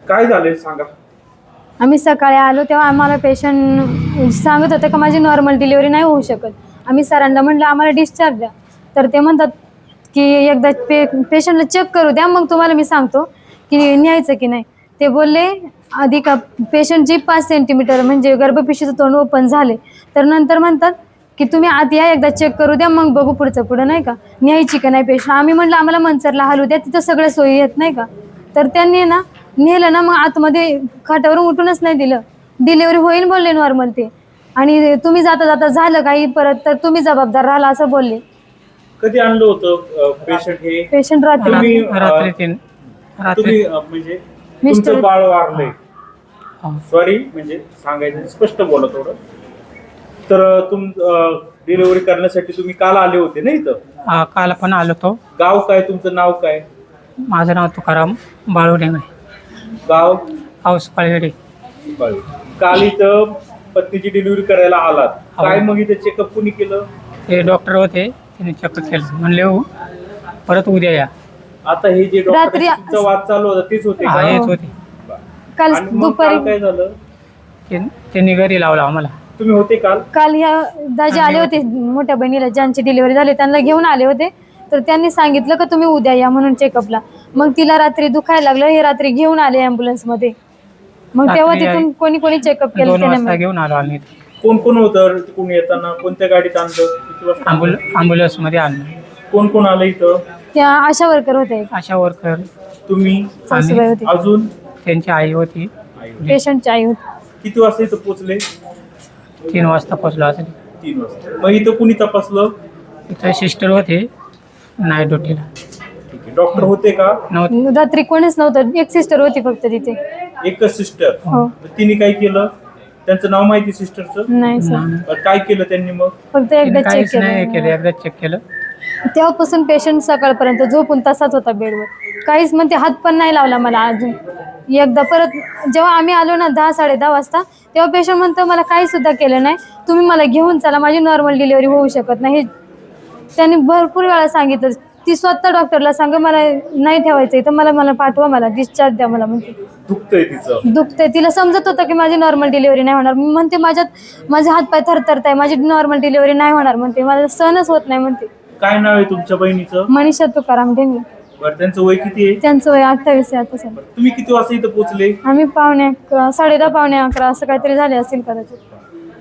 काय झालंय सांगा. आम्ही सकाळी आलो तेव्हा आम्हाला पेशंट सांगत होतं की माझी नॉर्मल डिलिव्हरी नाही होऊ शकत. आम्ही सरांना म्हटलं आम्हाला डिस्चार्ज द्या, तर ते म्हणतात की एकदा पेशंटला चेक करू द्या, मग तुम्हाला मी सांगतो की न्यायचं की नाही. ते बोलले आधी का पेशंटची 5 सेंटीमीटर म्हणजे गर्भपिशवीचं तोंड ओपन झाले, तर नंतर म्हणतात की तुम्ही आत या एकदा चेक करू द्या, मग बघू पुढं नाही का न्यायची का नाही पेशंट. आम्ही म्हटलं आम्हाला मंचरला हलू द्या, तिथं सगळ्या सोयी येत नाही का. तर त्यांनी ना नेलं ना, मग आतमध्ये खाटावरून उठूनच नाही दिलं. डिलिव्हरी होईल बोलले नॉर्मल ते, आणि तुम्ही जाता जाता झालं काही परत तर तुम्ही जबाबदार राहिला असं बोलले. कधी आणलं होतं पेशंट हे? पेशंट रात्री तुम्ही म्हणजे तुमचं बाळ वारलंय, सॉरी म्हणजे सांगायचं स्पष्ट बोला थोडं. तर डिलिव्हरी करण्यासाठी तुम्ही काल आले होते ना इथं? काल पण आलो तो. गाव काय तुमचं, नाव काय? माझं नाव तुकाराम बाळूडेंगळे. गाव? हाऊस पाळगडे. काल इथं पत्नीची डिलिव्हरी करायला आलात, काय मग इथं चेकअप कुणी केलं? ते डॉक्टर होते, त्यांनी चेकअप केलं. म्हणले हो परत उद्या या. आता हे जे डॉक्टरचा वाद चालू होता तेच होते का? हेच होते. काल दुपारी काय झालं? त्यांनी घरी लावला आम्हाला. तुम्ही होते काल? काल ह्या दाजी आले होते, मोठ्या बहिणीला ज्यांची डिलिव्हरी झाली त्यांना घेऊन आले होते. तर त्यांनी सांगितलं का तुम्ही उद्या या म्हणून चेकअपला. मग तिला रात्री दुखायला लागलं, हे रात्री घेऊन आले ॲम्ब्युलन्स मध्ये. मग तेव्हा तिथून कोणी कोणी चेकअप केलं 2 वाजता घेऊन आलो आम्ही. कोण कोण होतं? कोणी येताना कोणत्या गाडीत आणलं? ॲम्ब्युलन्स मध्ये आणलं. कोण कोण आलं इथं? त्या आशा वर्कर होते, आशा वर्कर, तुम्ही, सासूबाई होती, अजून त्यांची आई होती. पेशंटची आई होती. किती वाजता इथं पोहोचले? 3 वाजता पोहोचलो असेल. 3 वाजता. मग इथं कुणी तपासलं? इथं सिस्टर होते नाईट ड्युटीला. डॉक्टर होते का? नव्हते. रात्री कोणीच नव्हतं, एक सिस्टर होती फक्त तिथे. एकच सिस्टर? हो. तिने काय केलं? त्यांचं नाव माहिती सिस्टरचं? नाही सर, काय केलं त्यांनी मग? फक्त एकदा चेक काहीच नाही केलं, केलं. एकदा चेक केलं. तेव्हापासून पेशंट सकाळपर्यंत झोपून तसाच होता बेडवर. काहीच म्हणते हात पण नाही लावला मला अजून. एकदा परत जेव्हा आम्ही आलो ना 10-10:30 वाजता, तेव्हा पेशंट म्हणतो मला काही सुद्धा केलं नाही, तुम्ही मला घेऊन चला, माझी नॉर्मल डिलिव्हरी होऊ शकत नाही. त्यांनी भरपूर वेळा सांगितलं. ती स्वतः डॉक्टरला सांग मला नाही ठेवायचं इथं, मला पाठवा, मला डिस्चार्ज द्या मला म्हणते. दुखतंय तिचं? दुखतंय. तिला समजत होतं की माझी नॉर्मल डिलिव्हरी नाही होणार. मी म्हणते माझे हातपाय थरथरताय, माझी नॉर्मल डिलिव्हरी नाही होणार म्हणते, मला सहनच होत नाही म्हणते. काय नाव आहे तुमच्या बहिणीचं? मनीषा तुकाराम ढेंगळे. बरं, त्यांचं वय किती आहे? त्यांचं वय 28 आहे आता सर. तुम्ही किती वाजता इथं पोहोचले? आम्ही 10:30 11 असं काहीतरी झाले असेल कदाचित.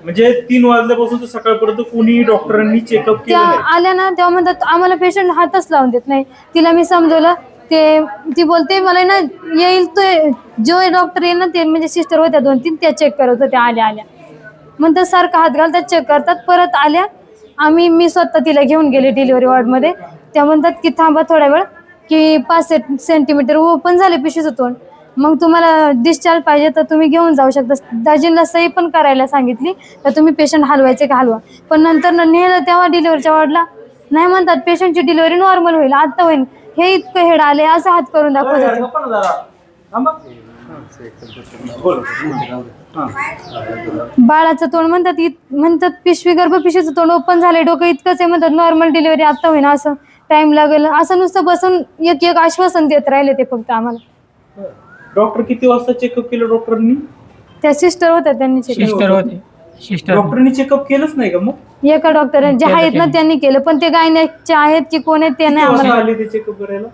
म्हणजे 3 वाजल्यापासून तर सकाळपर्यंत कोणी डॉक्टरांनी चेकअप त्या केलं नाही? आल्या ना तेव्हा म्हणतात आम्हाला पेशंट हातच लावून देत नाही. तिला मी समजवलं, ती बोलते मला ना येईल तो जो डॉक्टर येईल ना, ते म्हणजे सिस्टर होत्या 2-3 त्या चेक करत होत्या आल्या म्हणतात सारखा हात घालतात, चेक करतात. परत आल्या, मी स्वतः तिला घेऊन गेले डिलिव्हरी वॉर्डमध्ये. त्या म्हणतात की थांबा थोडा वेळ, की 5 सेंटीमीटर ओपन झाले पिशवीचं तोंड, मग तुम्हाला डिस्चार्ज पाहिजे तर तुम्ही घेऊन जाऊ शकता. दाजींना सही पण करायला सांगितली तर तुम्ही पेशंट हलवायचे का हलवा. पण नंतर नेलं तेव्हा डिलिव्हरीच्या वॉर्डला नाही म्हणतात पेशंटची डिलिव्हरी नॉर्मल होईल, आता होईल. हे इतकं हेड आले, असं हात करून दाखवत होते. बाळाचं तोंड म्हणतात पिशवी गर्भपिशवीचं तोंड ओपन झालंय, डोकं इतकंच आहे म्हणतात, नॉर्मल डिलिव्हरी आता होईल, असं टाइम लागेल, असं नुसतं बसून एक आश्वासन देत राहिले ते फक्त आम्हाला. डॉक्टर किती वाजता चेकअप केलं डॉक्टरांनी? त्या सिस्टर होत्या, त्यांनी सिस्टर होते. सिस्टर डॉक्टरांनी चेकअप केलंच नाही का? मग एका डॉक्टर जे आहेत ना त्यांनी केलं, पण ते गायनेकचे आहेत की कोण आहेत ते नाही आम्हाला. आले ते चेकअप करायला?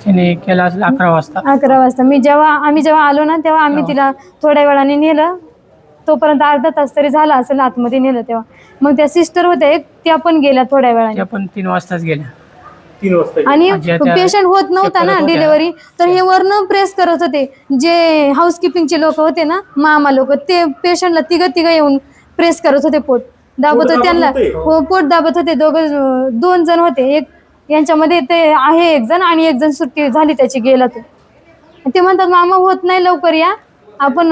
त्याने केला असेल 11 वाजता. 11 वाजता. आम्ही जेव्हा आलो ना तेव्हा आम्ही तिला थोड्या वेळाने नेलं, तोपर्यंत अर्धा तास तरी झाला असेल आतमध्ये नेलं तेव्हा. मग त्या सिस्टर होत्या एक, त्या पण गेल्या थोड्या वेळाने. त्या पण 3 वाजताच गेल्या. 3 वाजता? आणि पेशंट होत नव्हता ना डिलिव्हरी, तर हे वरनं प्रेस करत होते. जे हाऊसकीपिंगचे लोक होते ना, मामा लोक, ते पेशंटला तिघं येऊन प्रेस करत होते, पोट दाबत होते त्यांना. पोट दाबत होते. 2 जण होते, एक यांच्यामध्ये ते आहे एक जण, आणि एक जण सुट्टी झाली त्याची, गेला तो. ते म्हणतात मामा होत नाही, लवकर या आपण,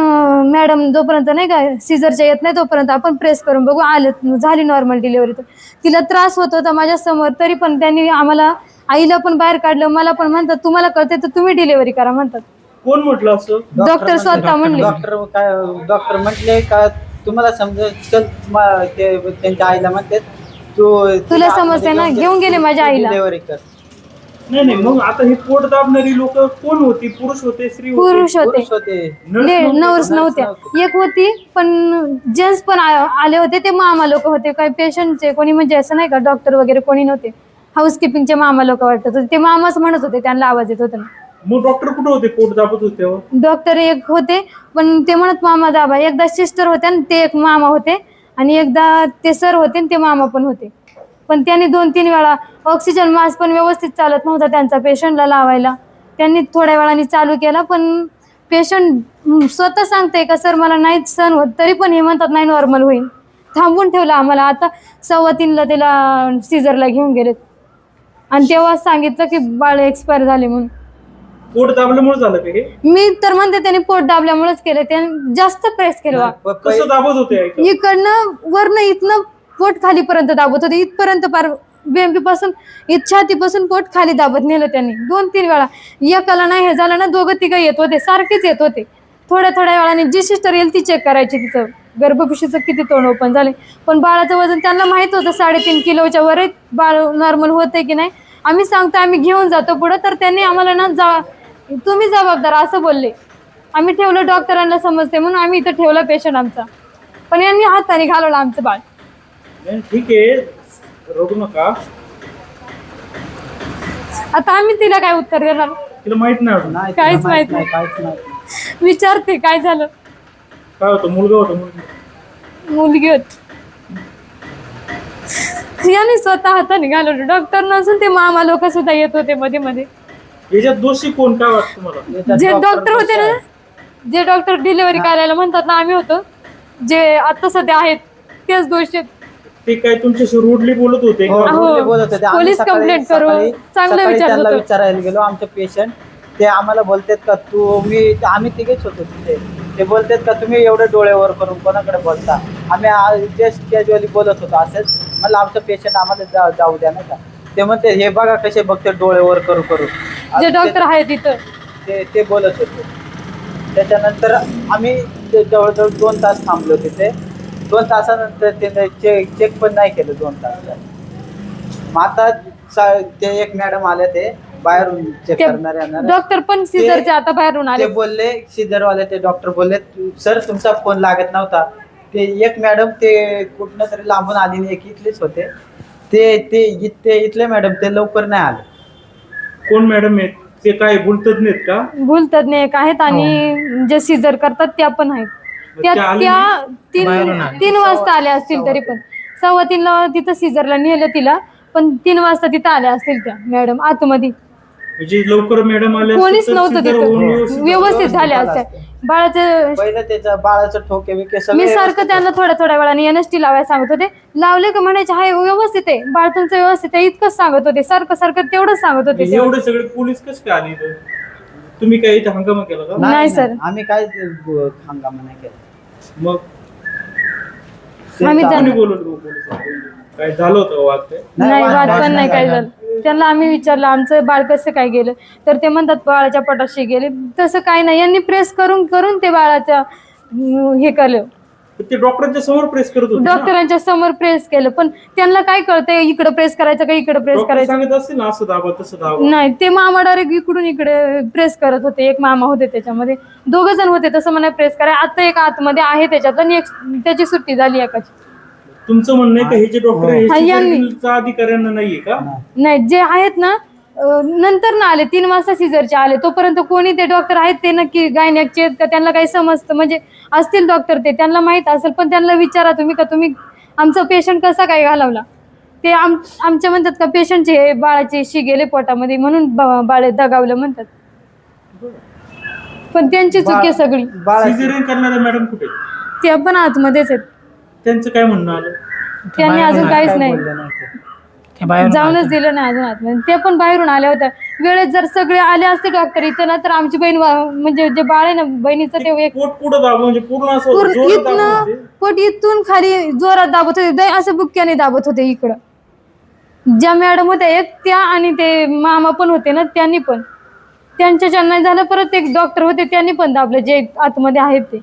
मॅडम जोपर्यंत नाही का सीझरच्या येत नाही तोपर्यंत आपण प्रेस करून बघू, आलं झाली नॉर्मल डिलिव्हरी. तर तिला त्रास होत होता माझ्या समोर, तरी पण त्यांनी आम्हाला, आईला पण बाहेर काढलं, मला पण म्हणतात तुम्हाला कळते तर तुम्ही डिलिव्हरी करा म्हणतात. कोण म्हटलं असं? डॉक्टर स्वतः म्हणले. डॉक्टर म्हटले का तुम्हाला समजेल, चल त्यांच्या आईला म्हणतात तुला समजते ना, घेऊन गेले माझ्या आईला. डिलिव्हरी कर. नाही मग आता हे पोट दाबणारी लोक कोण होती? पुरुष होते, स्त्री होते? पुरुष होते, पुरुष होते. नर्स नव्हत्या. एक होती पण जेंट्स पण आले होते, ते मामा लोक होते. काही पेशंटचे कोणी म्हणजे असं नाही का डॉक्टर वगैरे कोणी नव्हते. हाऊसकीपिंगचे मामा लोक वाटत होते. ते मामाच म्हणत होते, त्यांना आवाज येत होता. मग डॉक्टर कुठे होते पोट दाबत होते तेव्हा? डॉक्टर एक होते पण ते म्हणत मामा दाबा. एकदा सिस्टर होत्या आणि ते एक मामा होते, आणि एकदा ते सर होते आणि ते मामा पण होते. पण त्यांनी 2-3 वेळा ऑक्सिजन मास्क पण व्यवस्थित चालत नव्हता त्यांचा पेशंटला लावायला. त्यांनी थोड्या वेळाने चालू केला, पण पेशंट स्वतः सांगते का सर मला नाही सहन होत, तरी पण हे म्हणतात नाही नॉर्मल होईल. थांबून ठेवलं आम्हाला. आता 2:15 त्याला सीझरला घेऊन गेलेत आणि तेव्हा सांगितलं की बाळ एक्सपायर झाले म्हणून. पोट दाबल्यामुळे झालं का हे? मी तर म्हणते त्यांनी पोट दाबल्यामुळेच केलं. त्याने जास्त प्रेस केलं. कसं दाबत होते? इकडनं वरनं इथनं पोट खालीपर्यंत दाबत होते. इथपर्यंत पार बेंबी पासून छातीपासून पोट खाली दाबत नेलं त्यांनी 2-3 वेळा. एकाला नाही हे झालं ना, 2-3 येत होते, सारखेच येत होते. थोड्या वेळाने जी सिस्टर येईल ती चेक करायची तिचं गर्भपिशवीचं किती तोंड ओपन झाले. पण बाळाचं वजन त्यांना माहित होतं 3.5 किलोच्या वर बाळ नॉर्मल होतंय की नाही. आम्ही सांगतो आम्ही घेऊन जातो पुढं, तर त्यांनी आम्हाला ना तुम्ही जबाबदार असं बोलले. आम्ही ठेवलं, डॉक्टरांना समजते म्हणून आम्ही इथं ठेवला पेशंट आमचा, पण यांनी हाताने घालवलं आमचं बाळ. ठीक आहे, रडू नका. आता आम्ही तिला काय उत्तर देणार? तिला माहित नाही अजून. काहीच माहित नाही. काहीच नाही. विचारते काय झालं. काय होतं? मुलगा होता? मुलगी होती. यांनी स्वतः हाताने घालवलं. डॉक्टर नसून ते मामा लोक सुद्धा येत होते मध्ये मध्ये. याच्यात दोषी कोण? काय वाटतं तुम्हाला? जे डॉक्टर होते ना, जे डॉक्टर डिलिव्हरी करायला म्हणतात ना, आम्ही होतो, जे आता सध्या आहेत तेच दोषी आहेत. ते काय तुमच्याशी रूडली बोलत होते? हो, रूडली बोलत होते. आम्ही पोलीस कंप्लेंट करू चांगलं सकाळी विचारत त्यांना होतो. विचारायला गेलो आमचं पेशंट. ते आम्हाला बोलतात का आम्ही तिघेच होतो तिथे. ते बोलतात का तुम्ही एवढे डोळ्यावर करून कोणाकडे बोलता? आम्ही जस्ट कॅज्युअली बोलत होतो असंच. मला आमचं पेशंट आम्हाला जाऊ द्या नाही का. ते म्हणते हे बघा कसे बघते डोळ्यावर करू. जे डॉक्टर आहेत तिथं ते बोलत होते. त्याच्यानंतर आम्ही जवळजवळ 2 तास थांबलो तिथे. 2 तासानंतर त्याने चेक पण नाही केलं 2 तास. मग आता ते एक मॅडम आले, ते बाहेरून चेक करणारे येणार. डॉक्टर पण सीझरचे आता बाहेरून आले. ते बोलले सीझरवाले, ते डॉक्टर बोलले सर तुमचा फोन लागत नव्हता. ते एक मॅडम ते कुठनं तरी लांबून आली, एक इथलेच होते. ते इथले मॅडम ते लवकर नाही आले. कोण मॅडम आहेत? ते काय भूलतज्ञ आहेत का? भूलतज्ञ एक आहेत आणि जे सीझर करतात त्या पण आहेत. त्या 3 वाजता आल्या असतील. तरी पण 2:15 तिथं सीझरला नेलं तिला, पण 3 वाजता तिथं आल्या असतील त्या मॅडम आतमध्ये. म्हणजे लवकर मॅडम आले कोणीच नव्हतं तिथं, व्यवस्थित झाल्या असत्या. बाळाचं पहिलं त्याचं बाळाचं ठोके बिके मी सगळे सारखं त्यांना थोड्या वेळाने NST लावायला सांगत होते. लावले का म्हणायचे हाय व्यवस्थित आहे बाळ तुमचं, व्यवस्थित आहे, इतकंच सांगत होते. सारखं तेवढंच सांगत होते. एवढे सगळे पोलीस कसं काय आले इथं? तुम्ही काही इथे हंगामा केला का? नाही सर, आम्ही काय हंगामा नाही केला. मग आम्ही कोणी त्यांना बोलवलं मग पोलिसांना? काय झालं होतं वाद? काय नाही वाद वाद पण नाही काय झाला. झालं. त्यांना आम्ही विचारलं आमचं बाळ कसं काय गेलं, तर ते म्हणतात बाळाच्या पोटाशी गेले. तसं काय नाही, यांनी प्रेस करून ते बाळाच्या हे केलं. ते डॉक्टरांच्या समोर प्रेस करत होते ना? डॉक्टरांच्या समोर प्रेस केलं, पण त्यांना काय कळतंय इकडं प्रेस करायचं का इकडं प्रेस डॉक्टर करायचं? सांगत असतील ना असं दाबा तसं दाबा. नाही, ते मामा डायरेक्ट इकडून इकडे प्रेस करत होते. एक मामा होते त्याच्यामध्ये, 2 जण होते तसं मला प्रेस करायला. आता एक आतमध्ये आहे त्याच्यात आणि एक त्याची सुट्टी झाली एकाची. तुमचं म्हणणं आहे का हे जे डॉक्टर हा, यांनी. अधिकाऱ्यांना नाहीये का? नाही, जे आहेत ना नंतर ना आले 3 वाजता सीझरचे आले. तोपर्यंत कोणी ते डॉक्टर आहेत ते नक्की गायनॅकचे का त्यांना काही समजतं, म्हणजे असतील डॉक्टर ते त्यांना माहित असेल. पण त्यांना विचारा तुम्ही आमचा पेशंट कसा काय घालवला. ते आमच्या म्हणतात का पेशंटचे बाळाचे शी गेले पोटामध्ये म्हणून बाळ दगावलं म्हणतात. पण त्यांची चुकी सगळी. सिझेरियन करणाऱ्या मॅडम कुठे? त्या पण आतमध्येच आहेत. त्यांचं काय म्हणणं आलं? त्यांनी अजून काहीच नाही, ते बाहेर जाऊनच दिलं नाही अजून आतमध्ये. ते पण बाहेरून आल्या होत्या. वेळेत जर सगळे आले असते डॉक्टर इथं ना, तर आमची बहीण म्हणजे जे बाळ आहे ना बहिणीचं ते पोट पुढं दाबलं म्हणजे पूर्ण असं जोरात दाबलं इथनं होते? पोट इथून खाली जोरात दाबत होते, असं बुक्क्याने दाबत होते इकडं. ज्या मॅडम होत्या एक त्या आणि ते मामा पण होते ना, त्यांनी पण त्यांच्या नाही झालं. परत एक डॉक्टर होते त्यांनी पण दाबलं जे आतमध्ये आहेत ते.